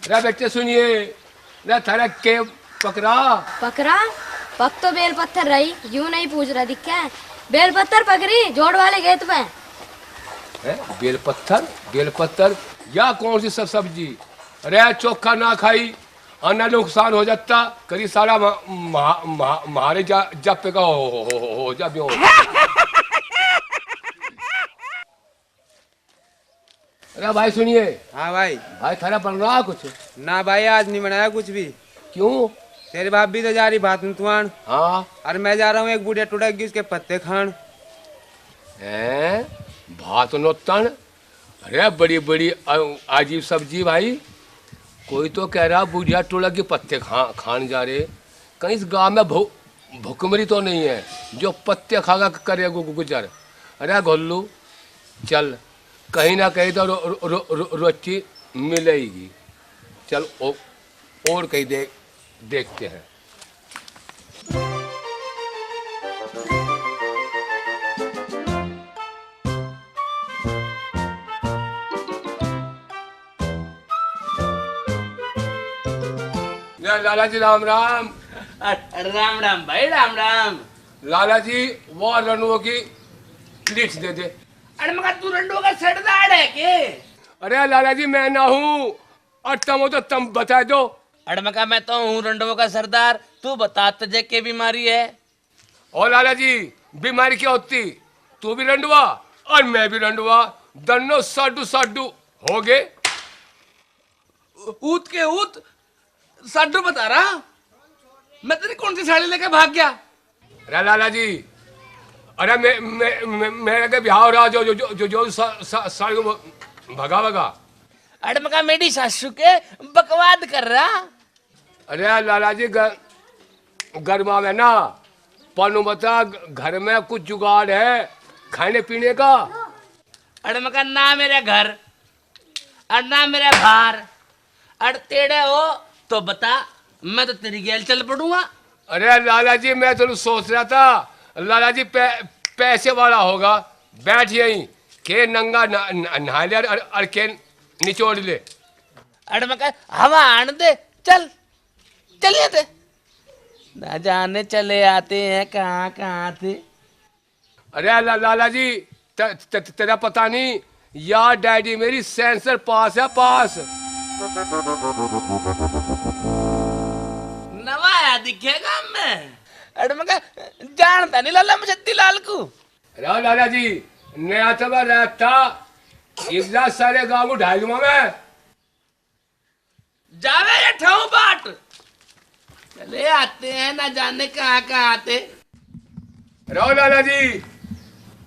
रे बच्चे सुनिए, रे थारा के पकड़ा पकड़ा पक तो बेल पत्थर रही, यूं नहीं पूछ रहा दिखा है। बेल पत्थर पकड़ी जोड़ वाले खेत में है। बेल पत्थर या कौन सी सब्जी? अरे चोखा ना खाई अन्ना नुकसान हो जाता, करी सारा मारे जब पे का हो जा भी हो। अरे भाई सुनिए। हाँ भाई। भाई थारा बन रहा कुछ? ना भाई आज नहीं बनाया कुछ भी। क्यों? तेरी बाप भी तो जा रही भात तुआन। हाँ और मैं जा रहा हूँ एक बूढ़िया टुटक उसके पत्ते खान। है भात नोतन। अरे बड़ी बड़ी अजीब सब्जी भाई। कोई तो कह रहा बुढ़िया टोला के पत्ते खान जा रहे। कहीं इस गांव में भुखमरी तो नहीं है जो पत्ते खागा करे गुजर। अरे गोल्लू चल, कहीं ना कहीं तो रोटी मिलेगी। चल और कहीं देखते हैं। लाला जी राम राम। राम राम भाई राम राम। लाला जी वो रणुओं की लिस्ट दे दे। अरे मगर तू रंडो का सरदार है के? अरे लाला जी मैं ना हूँ और तुम हो तो तुम बता दो। अरे मका मैं तो हूँ रंडो का सरदार, तू बता तुझे क्या बीमारी है? और लाला जी बीमारी क्या होती? तू भी रंडुआ और मैं भी रंडुआ, दोनों साडू साडू हो गए। ऊत के ऊत साडू बता रहा, मैं तेरी कौन सी साड़ी लेके भाग गया? अरे लाला जी, अरे मेरे के ब्याह हो रहा जो साड़ी को भगा। अरे मका मेरी सासू के बकवाद कर रहा। अरे लाला जी गर्मा में ना पनु बता, घर में कुछ जुगाड़ है खाने पीने का? अरे मका ना मेरे घर और ना मेरे बाहर, अरे तेरे हो तो बता, मैं तो तेरी गैल चल पड़ूंगा। अरे लाला जी मैं तो सोच रहा था लाला जी पैसे वाला होगा, बैठ यहीं के नंगा नहा ले और के निचोड़ ले। अरे मका हवा आने दे, चलिए थे ना जाने चले आते हैं कहाँ थे। अरे लाला जी तेरा पता नहीं, यार डैडी मेरी सेंसर पास है पास। नवाया दिखेगा मैं। अरे मगर जानता नहीं लाला मुझे लाल को। अरे लाला जी नया तो मैं रहता इधर सारे गांव को ढाई दूंगा मैं। जावे ये ठाऊ बाट, चले आते हैं ना जाने कहाँ आते। रो लाला जी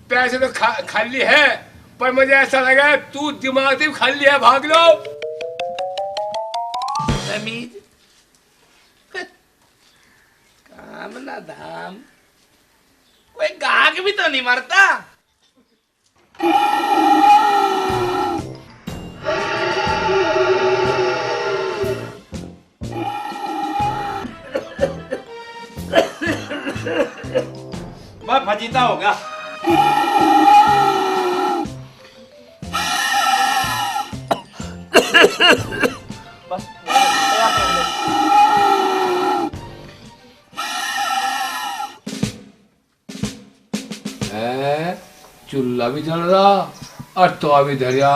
पैसे तो खाली है, पर मुझे ऐसा लगा तू दिमाग से खाली है, भाग लो। तमीज काम ना धाम, कोई गाहक भी तो नहीं मरता। बस फजीता होगा। बस चूल्हा भी जल रहा और तो भी धरिया,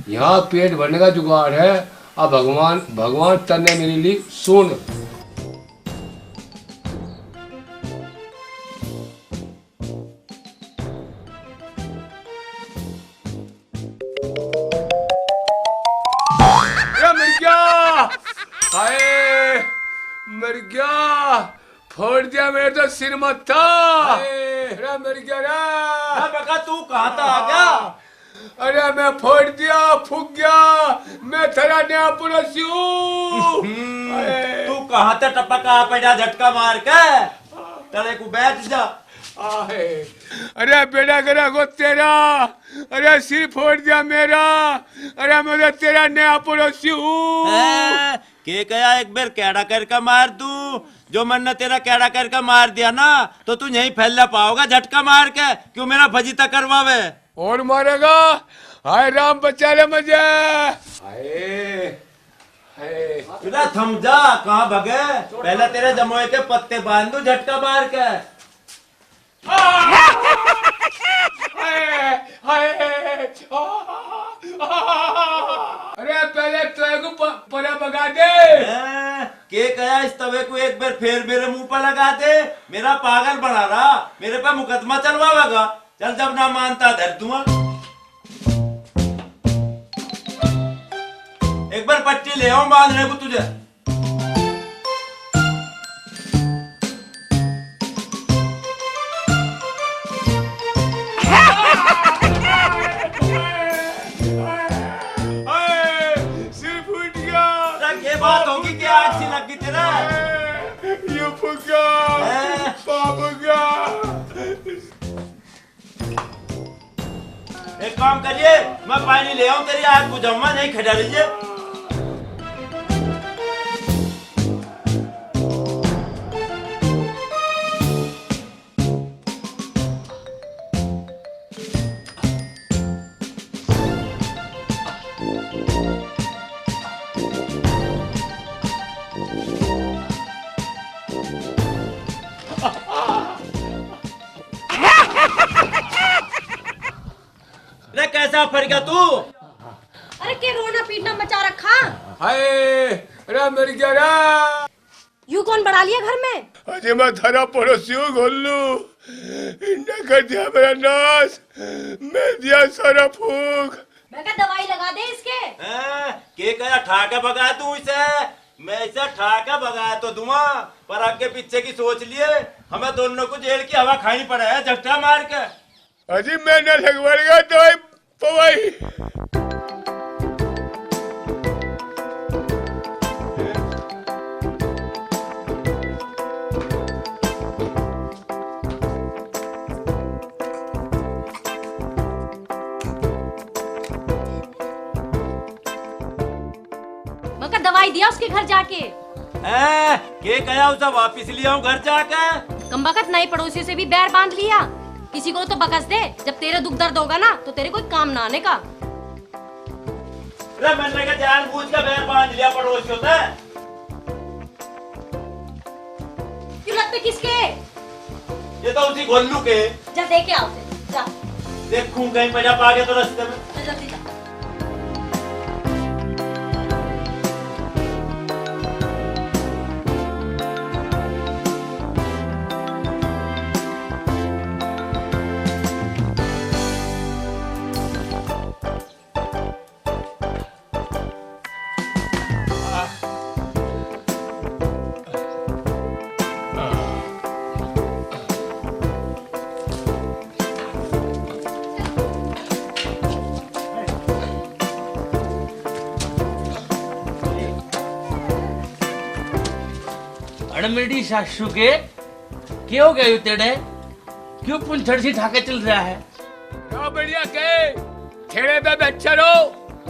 यहाँ पेट भरने का जुगाड़ है। अब भगवान तने मेरे लिए सुन। मर गया, फोड़ दिया मेरे तो सिर मत्था। मर गया बका, तू कहाँ था आ गया? अरे मैं फोड़ दिया, फूक गया, मैं थरा नया पुरसी हूँ। तू कहाँ था टपका पे जा झटका मार के, तले को बैठ जा। अरे बेटा करा को तेरा, अरे सिर फोड़ दिया मेरा। अरे मैं तेरा नया पड़ोसी हूँ। के कया एक बार कैडा करके मार दूं, जो मन ने तेरा कैडा करके मार दिया ना तो तू यहीं फैला पाओगा झटका मार के। क्यों मेरा फजीता करवावे? और मारेगा? हाय राम बचा ले मुझे। हाय हाय अरे थम जा, कहाँ भगे? पहले तेरे जमोए के पत्ते बांध दूं झटका मार के। अरे पहले तवे को परा भगा दे। के कहा इस तवे को एक बार फेर मेरे मुंह पर लगा दे? मेरा पागल बना रहा, मेरे पे मुकदमा चलवाएगा। चल जब ना मानता धर दूंगा। एक बार पट्टी ले आऊं बांधने को तुझे। सिर फूट गया। ये बात होगी क्या? आग सी लग गई तेरा। ये फूट गया, पाप हो गया। एक काम करिए, मैं पानी ले आऊं, तेरी आग बुझाऊंगा, नहीं खड़ा लीजिए। अरे कैसा फर गया तू? अरे के रोना पीटना मचा रखा। हाय अरे मर गया रा। यू कौन बढ़ा लिया घर में? अजय मैं थारा पड़ोसियों गोलू, इन्हें कर दिया मेरा नाश, मैं दिया सारा फूक। मैं क्या दवाई लगा दे इसके? के कया ठाके भगा तू इसे? मैं इसे ठाके भगा तो दूंगा, पर आगे पीछे की सोच लिए हमें दोनों को जेल की हवा खानी पड़ा है झटका मार के। अजी मैं न लगवाएगा दवाई पवाई। मैं क्या दवाई दिया उसके घर जाके? के कया उसे वापिस लिया हूँ घर जाके? कमबख्त नए पड़ोसी से भी बैर बांध लिया। किसी को तो बकस दे, जब तेरे दुख दर्द होगा ना तो तेरे कोई काम ना आने का। अरे मैंने क्या जानबूझ के बैर बांध लिया पड़ोसियों से? क्यों लगते किसके? ये तो उसी गोल्लू के। जा देखे आओ उसे, जा। देखूं कहीं मजा पा गया तो रास्ते में। जा जल्दी जा। मेरी सासू के क्यों गए तेरे? क्यों पुंछड़ सी ठाके चल रहा है? क्या बढ़िया के ठेले पे बैठे रहो,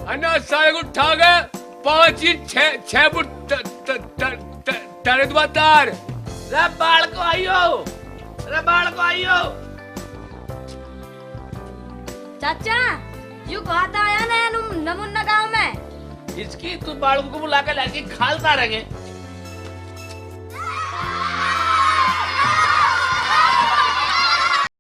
अन्ना सारे को उठा गए 5 इंच 6 फुट तार। रे बाल को आइयो, रे बाल को आइयो। चाचा यू कहता आया ना नमुन्ना गांव में। इसकी तू बाल को बुला के लाके खालता रहेंगे।